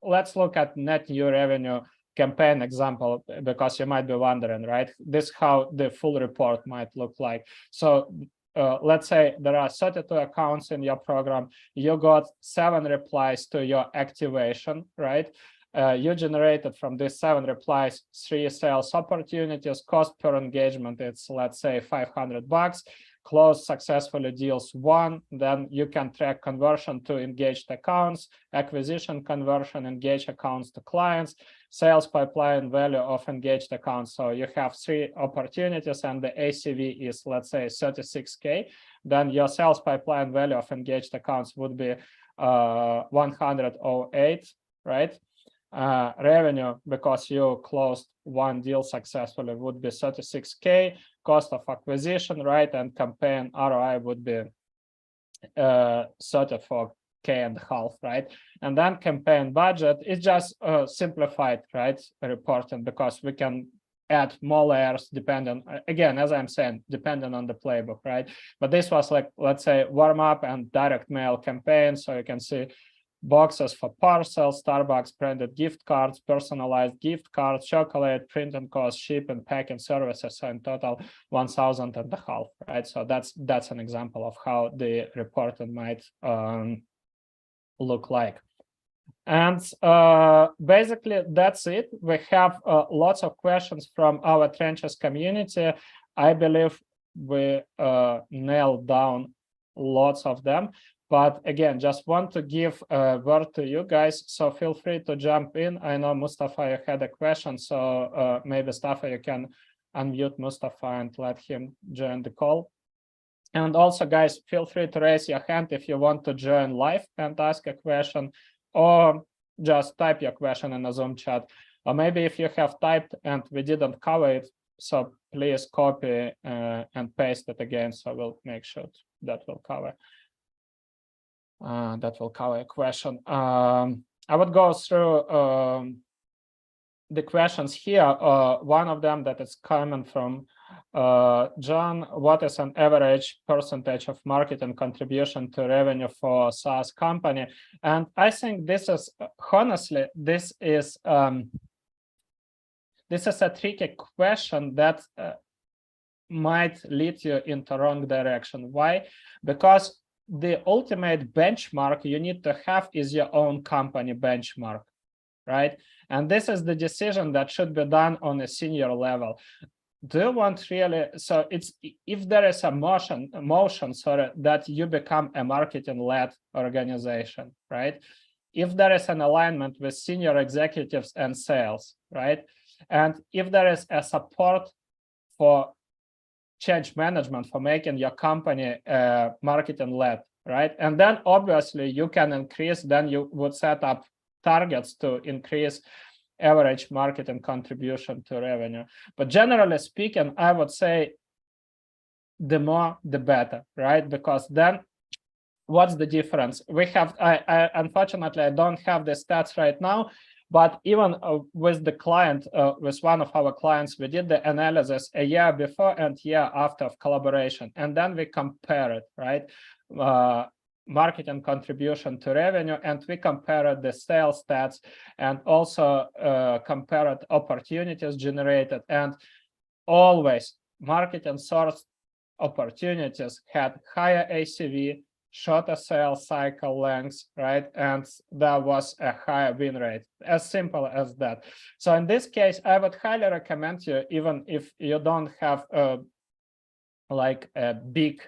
[SPEAKER 1] let's look at net new revenue campaign example, because you might be wondering, right? This is how the full report might look like. So let's say there are 32 accounts in your program. You got 7 replies to your activation, right? You generated from these 7 replies 3 sales opportunities. Cost per engagement, it's, let's say, $500. Closed successfully deals 1. Then you can track conversion to engaged accounts, acquisition conversion, engaged accounts to clients, sales pipeline value of engaged accounts. So you have 3 opportunities and the ACV is, let's say, 36K. Then your sales pipeline value of engaged accounts would be 108, right? Revenue, because you closed 1 deal successfully, would be 36K. Cost of acquisition, right, and campaign ROI would be 34K.5, right? And then campaign budget is just simplified, right, reporting, because we can add more layers depending, again, as I'm saying, depending on the playbook, right? But this was like, let's say, warm up and direct mail campaign. So you can see boxes for parcels, Starbucks branded gift cards, personalized gift cards, chocolate, printing costs, shipping, packing services, so in total 1,500, right? So that's an example of how the reporting might look like. And basically that's it. We have lots of questions from our trenches community. I believe we nailed down lots of them. But again, just want to give a word to you guys, so feel free to jump in. I know Mustafa, you had a question, so maybe Mustafa, you can unmute Mustafa and let him join the call. And also, guys, feel free to raise your hand if you want to join live and ask a question, or just type your question in the Zoom chat. Or maybe if you have typed and we didn't cover it, so please copy and paste it again. So we'll make sure that will cover. That will cover a question. I would go through the questions here. One of them that is coming from John: what is an average percentage of marketing contribution to revenue for SaaS company? And I think this is honestly, this is a tricky question that might lead you into wrong direction. Why? Because the ultimate benchmark you need to have is your own company benchmark, right? And this is the decision that should be done on a senior level. Do you want really, so it's, if there is a motion that you become a marketing-led organization, right? If there is an alignment with senior executives and sales, right? And if there is a support for change management, for making your company marketing-led, right? And then obviously you can increase, then you would set up targets to increase average marketing contribution to revenue. But generally speaking, I would say the more, the better, right? Because then what's the difference? We have, unfortunately, I don't have the stats right now, but even with the client, with one of our clients, we did the analysis a year before and year after of collaboration. And then we compare it, right? Marketing contribution to revenue, and we compared the sales stats and also compared opportunities generated, and always marketing source opportunities had higher ACV, shorter sales cycle lengths, right? And there was a higher win rate, as simple as that. So in this case, I would highly recommend you, even if you don't have like a big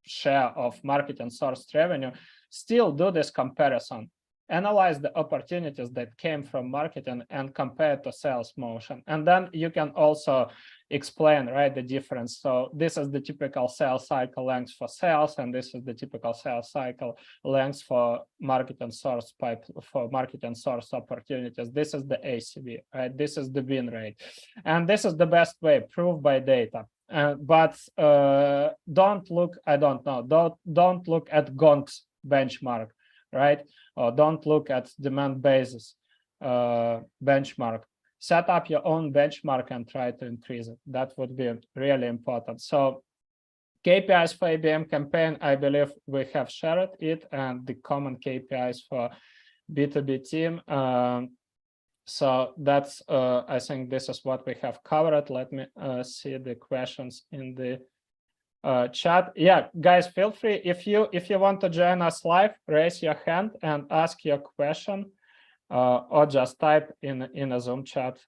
[SPEAKER 1] share of marketing sourced revenue, still do this comparison. Analyze the opportunities that came from marketing and compare it to sales motion. And then you can also explain, right, the difference. So this is the typical sales cycle length for sales, and this is the typical sales cycle length for marketing source pipe, for marketing source opportunities. This is the ACV, right? This is the win rate. And this is the best way, prove by data. But don't look, I don't know, don't look at 𝐿𝐴𝐚𝐫𝐤𝐞𝐿 benchmark, right? Or don't look at demand basis benchmark. Set up your own benchmark and try to increase it. That would be really important. So KPIs for ABM campaign, I believe we have shared it, and the common KPIs for B2B team. So that's, I think this is what we have covered. Let me see the questions in the chat. Yeah, guys, feel free. If you want to join us live, raise your hand and ask your question, or just type in a Zoom chat.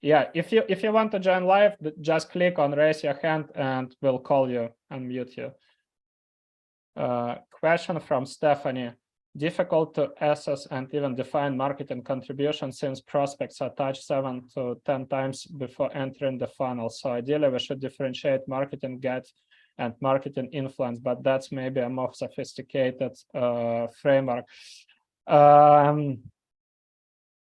[SPEAKER 1] Yeah, if you want to join live, just click on raise your hand and we'll call you, unmute you. Question from Stephanie. Difficult to assess and even define marketing contribution since prospects are touched 7 to 10 times before entering the funnel. So ideally, we should differentiate marketing get and marketing influence, but that's maybe a more sophisticated framework.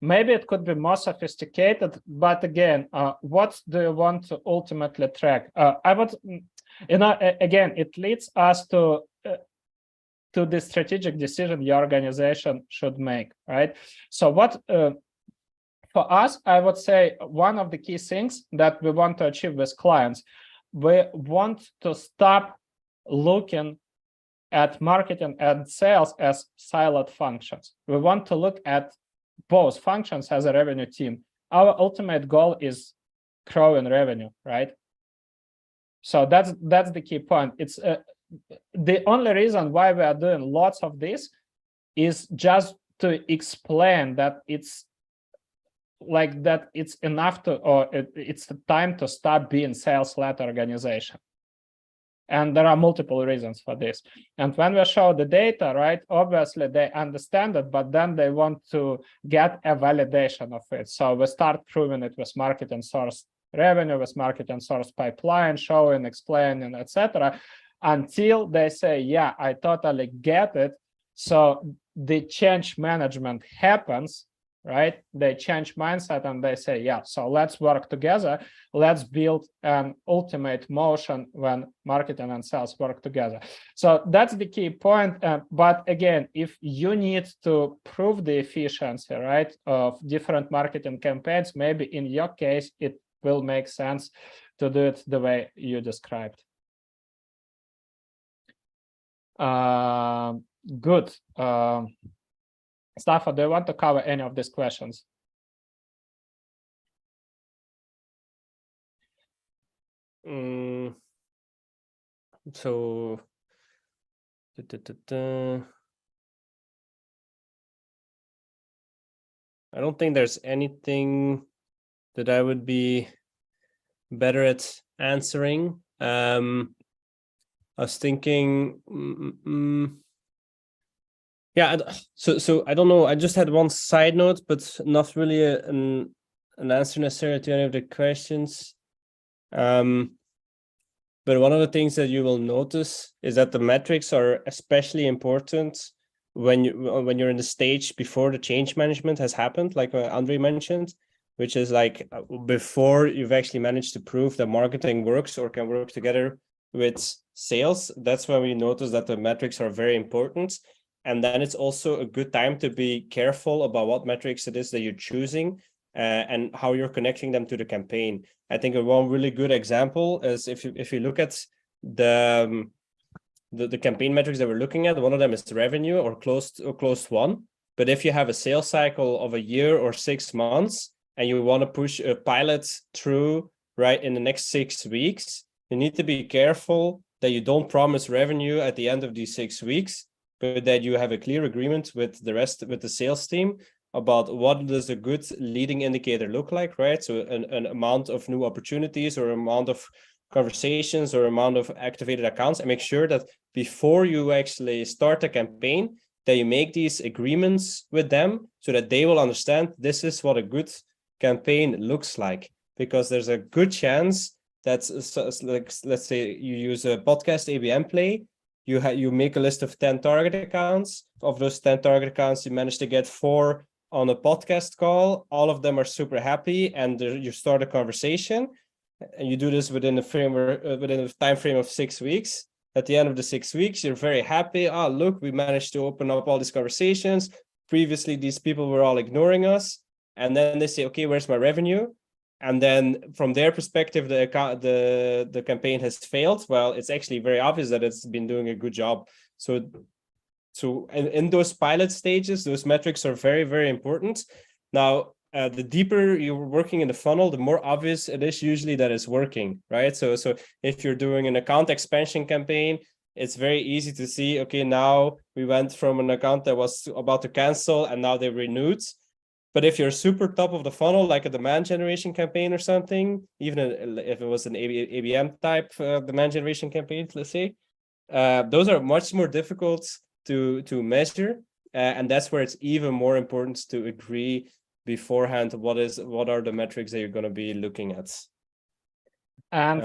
[SPEAKER 1] Maybe it could be more sophisticated, but again, what do you want to ultimately track? I would, again, it leads us to the strategic decision your organization should make, right? So what, for us, I would say one of the key things that we want to achieve with clients, we want to stop looking at marketing and sales as siloed functions. We want to look at both functions as a revenue team. Our ultimate goal is growing revenue, right? So that's the key point. It's the only reason why we are doing lots of this is just to explain that it's like that it's enough to, or it's the time to stop being sales-led organization. And there are multiple reasons for this. And when we show the data, right, obviously they understand it, but then they want to get a validation of it. So we start proving it with marketing source revenue, with marketing source pipeline, showing, explaining, etc., until they say, yeah, I totally get it. So the change management happens, right? They change mindset and they say, yeah, so let's work together. Let's build an ultimate motion when marketing and sales work together. So that's the key point. But again, if you need to prove the efficiency, right, of different marketing campaigns, maybe in your case, it will make sense to do it the way you described. Good. Staffan, do you want to cover any of these questions?
[SPEAKER 2] So, I don't think there's anything that I would be better at answering. I was thinking, yeah. So I don't know. I just had one side note, but not really an answer necessarily to any of the questions. But one of the things that you will notice is that the metrics are especially important when you're in the stage before the change management has happened, like Andre mentioned, which is like before you've actually managed to prove that marketing works or can work together with sales. That's when we notice that the metrics are very important. And then it's also a good time to be careful about what metrics it is that you're choosing and how you're connecting them to the campaign. I think one really good example is if you look at the campaign metrics that we're looking at, one of them is revenue or closed won. But if you have a sales cycle of a year or 6 months and you want to push a pilot through right in the next 6 weeks, you need to be careful that you don't promise revenue at the end of these 6 weeks, but that you have a clear agreement with the sales team about what does a good leading indicator look like, right? So an amount of new opportunities or amount of conversations or amount of activated accounts, and make sure that before you actually start a campaign, that you make these agreements with them so that they will understand this is what a good campaign looks like. Because there's a good chance that, like, let's say you use a podcast ABM play, you make a list of 10 target accounts. Of those 10 target accounts, you manage to get 4 on a podcast call. All of them are super happy, and you start a conversation, and you do this within a time frame of 6 weeks. At the end of the 6 weeks, you're very happy. Oh, look, we managed to open up all these conversations. Previously, these people were all ignoring us, and then they say, "Okay, where's my revenue?" And then from their perspective, the campaign has failed. Well, it's actually very obvious that it's been doing a good job. So in those pilot stages, those metrics are very, very important. Now, the deeper you're working in the funnel, the more obvious it is usually that it's working, right? So if you're doing an account expansion campaign, it's very easy to see, okay, now we went from an account that was about to cancel and now they renewed. But if you're super top of the funnel, like a demand generation campaign or something, even if it was an ABM type demand generation campaign, let's say, those are much more difficult to measure, and that's where it's even more important to agree beforehand what are the metrics that you're going to be looking at.
[SPEAKER 1] And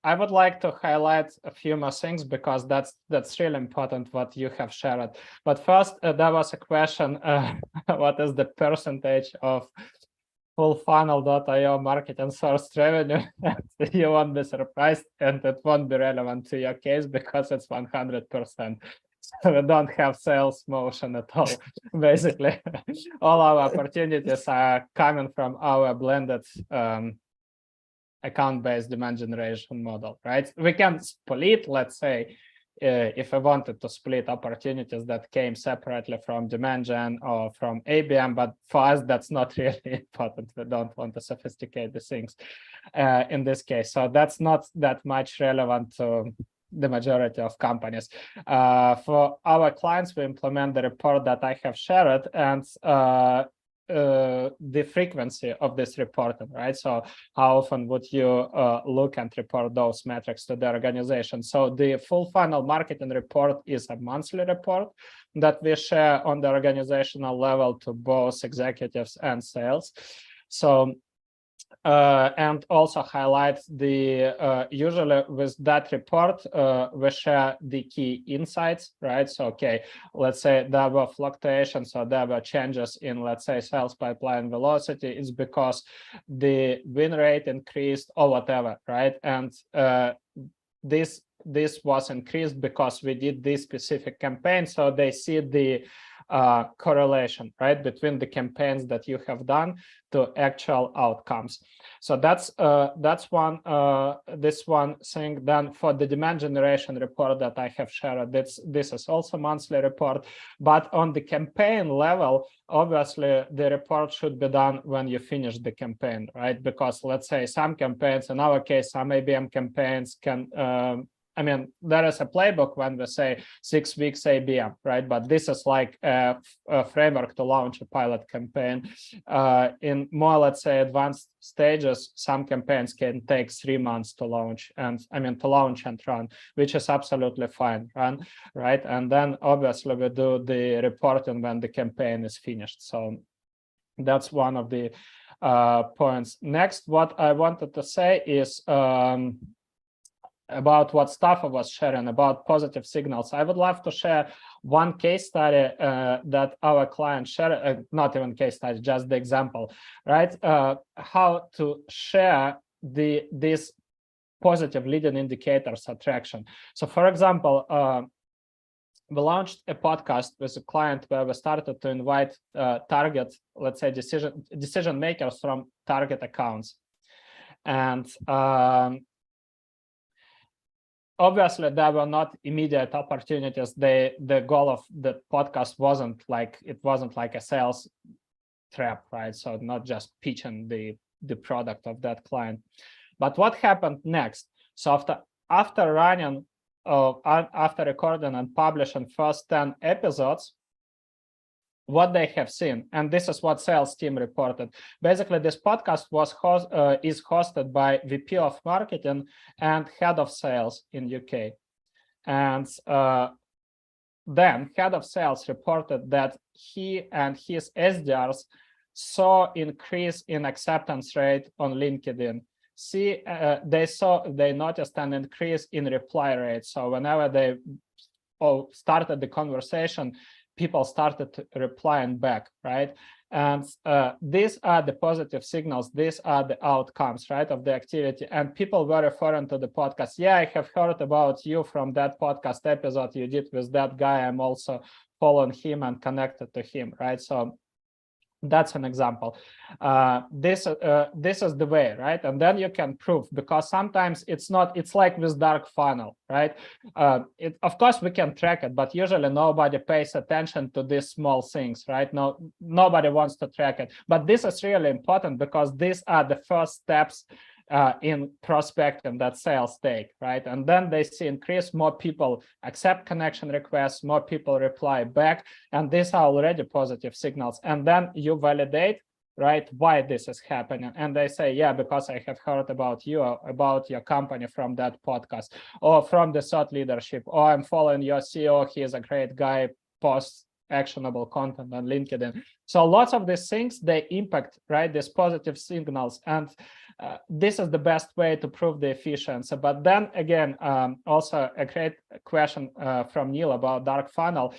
[SPEAKER 1] I would like to highlight a few more things because that's really important what you have shared. But first, there was a question: what is the percentage of full funnel.io marketing source revenue? You won't be surprised, and it won't be relevant to your case because it's 100%. So we don't have sales motion at all. Basically, all our opportunities are coming from our blended account-based demand generation model, right? We can split, let's say, if I wanted to split opportunities that came separately from demand gen or from ABM, but for us, that's not really important. We don't want to sophisticate the things in this case. So that's not that much relevant to the majority of companies. For our clients, we implement the report that I have shared, and the frequency of this reporting, right? So how often would you look and report those metrics to the organization? So the full funnel marketing report is a monthly report that we share on the organizational level to both executives and sales. So and also highlight the usually with that report we share the key insights, right? So okay, let's say there were fluctuations or there were changes in, let's say, sales pipeline velocity. It's because the win rate increased or whatever, right? And this was increased because we did this specific campaign, so they see the correlation, right, between the campaigns that you have done to actual outcomes. So that's one this one thing. Then for the demand generation report that I have shared, this is also monthly report, but on the campaign level, obviously the report should be done when you finish the campaign, right? Because let's say some campaigns, in our case, some ABM campaigns can I mean, there is a playbook when we say 6 weeks ABM, right? But this is like a framework to launch a pilot campaign. In more, let's say, advanced stages, some campaigns can take 3 months to launch, and I mean to launch and run, which is absolutely fine, right? And then obviously we do the reporting when the campaign is finished. So that's one of the points. Next, what I wanted to say is about what Staffan was sharing about positive signals. I would love to share one case study that our client shared, not even case study, just the example, right? How to share these positive leading indicators attraction. So for example, we launched a podcast with a client where we started to invite target, let's say, decision makers from target accounts. And obviously, there were not immediate opportunities. The goal of the podcast wasn't like a sales trap, right? So not just pitching the product of that client. But what happened next? So after running, after recording and publishing first 10 episodes, what they have seen, and this is what sales team reported. Basically, this podcast is hosted by VP of Marketing and Head of Sales in UK. And then Head of Sales reported that he and his SDRs saw increase in acceptance rate on LinkedIn. They noticed an increase in reply rate. So whenever they started the conversation, people started replying back, right? And these are the positive signals. These are the outcomes, right, of the activity. And people were referring to the podcast. Yeah, I have heard about you from that podcast episode you did with that guy. I'm also following him and connected to him, right? So that's an example. This is the way, right? And then you can prove, because sometimes it's like with dark funnel, right? Of course we can track it, but usually nobody pays attention to these small things, right? Nobody wants to track it, but this is really important because these are the first steps in prospecting that sales take, right? And then they see increase, more people accept connection requests, more people reply back, and these are already positive signals. And then you validate, right, why this is happening. And they say, yeah, because I have heard about you, or about your company from that podcast, or from the thought leadership, or I'm following your CEO, he is a great guy, posts actionable content on LinkedIn. So lots of these things, they impact, right, these positive signals. And this is the best way to prove the efficiency. But then again, also a great question from Neil about dark funnel.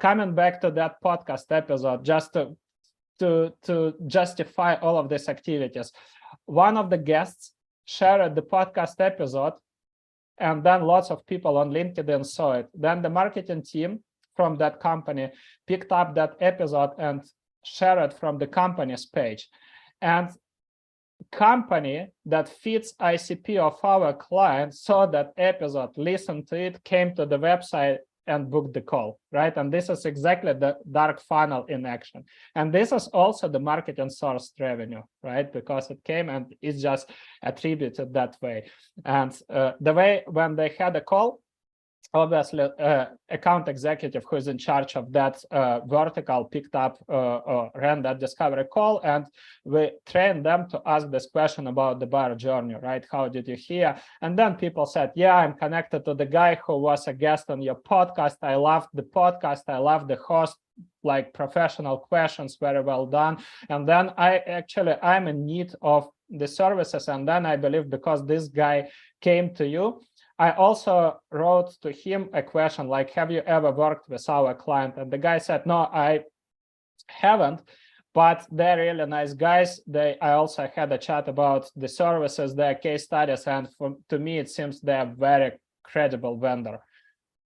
[SPEAKER 1] Coming back to that podcast episode, just to justify all of these activities, one of the guests shared the podcast episode, and then lots of people on LinkedIn saw it. Then the marketing team from that company picked up that episode and shared it from the company's page. And company that fits ICP of our client saw that episode, listened to it, came to the website and booked the call, right? And this is exactly the dark funnel in action. And this is also the marketing sourced revenue, right? Because it came and it's just attributed that way. And the way when they had a call, obviously, account executive who is in charge of that vertical picked up or ran that discovery call, and we trained them to ask this question about the buyer journey, right? How did you hear? And then people said, yeah, I'm connected to the guy who was a guest on your podcast. I loved the podcast. I love the host. like professional questions, very well done. And then I'm in need of the services. And then I believe because this guy came to you, I also wrote to him a question like, have you ever worked with our client? And the guy said, no, I haven't, but they're really nice guys. I also had a chat about the services, their case studies, and to me, it seems they're a very credible vendor.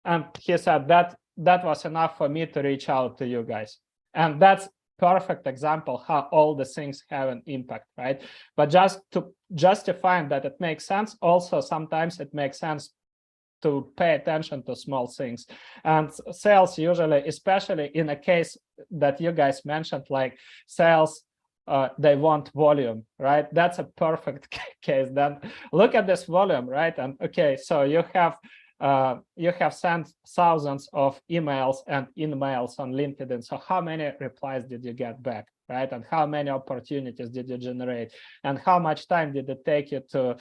[SPEAKER 1] And he said that was enough for me to reach out to you guys. And that's perfect example how all the things have an impact, right? But just to justify that it makes sense, also sometimes it makes sense to pay attention to small things. And sales usually, especially in a case that you guys mentioned, like sales, they want volume, right? That's a perfect case. Then look at this volume, right? And okay, so you have sent thousands of emails and in-mails on LinkedIn. So how many replies did you get back, right? And how many opportunities did you generate? And how much time did it take you to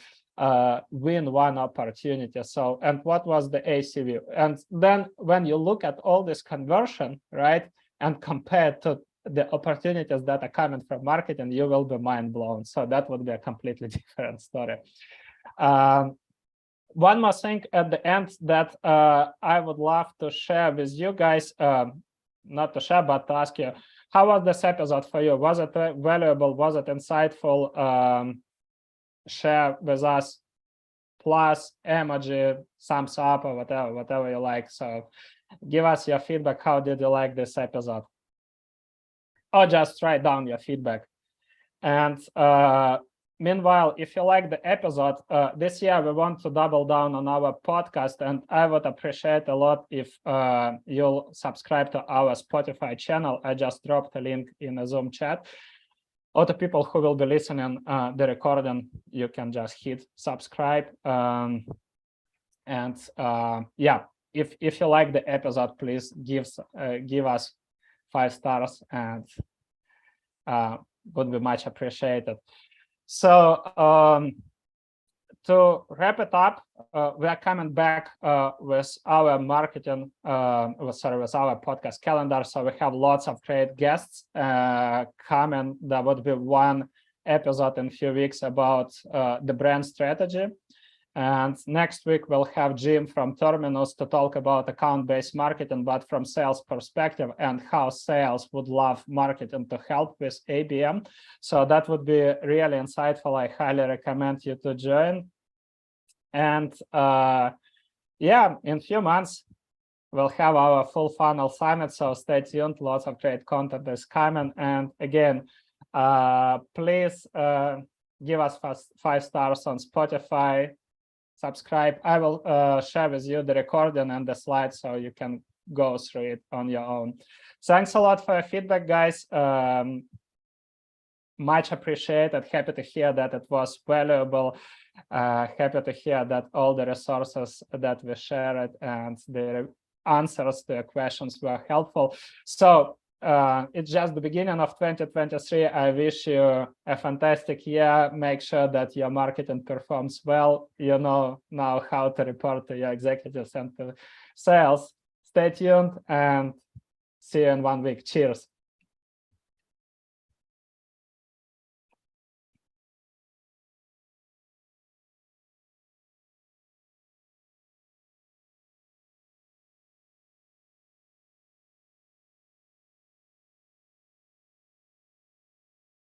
[SPEAKER 1] win one opportunity? So, and what was the ACV? And then when you look at all this conversion, right, and compare to the opportunities that are coming from marketing, you will be mind blown. So that would be a completely different story. One more thing at the end that I would love to share with you guys, not to share, but to ask you, how was this episode for you? Was it valuable? Was it insightful? Share with us, plus emoji, thumbs up, or whatever you like. So give us your feedback. How did you like this episode? Or just write down your feedback. And meanwhile, if you like the episode, this year we want to double down on our podcast, and I would appreciate a lot if you'll subscribe to our Spotify channel. I just dropped a link in the Zoom chat. All the people who will be listening the recording, you can just hit subscribe. Yeah, if you like the episode, please give us 5 stars, and would be much appreciated. So to wrap it up, we are coming back with our marketing, with our podcast calendar. So we have lots of great guests coming. There would be one episode in a few weeks about the brand strategy. And next week, we'll have Jim from Terminus to talk about account-based marketing, but from sales perspective, and how sales would love marketing to help with ABM. So that would be really insightful. I highly recommend you to join. And yeah, in a few months, we'll have our full funnel summit. So stay tuned. Lots of great content is coming. And again, please give us 5 stars on Spotify. Subscribe. I will share with you the recording and the slides so you can go through it on your own. Thanks a lot for your feedback, guys. Much appreciated. Happy to hear that it was valuable. Happy to hear that all the resources that we shared and the answers to your questions were helpful. So it's just the beginning of 2023. I wish you a fantastic year. Make sure that your marketing performs well. You know now how to report to your executives and to sales. Stay tuned and see you in 1 week. Cheers.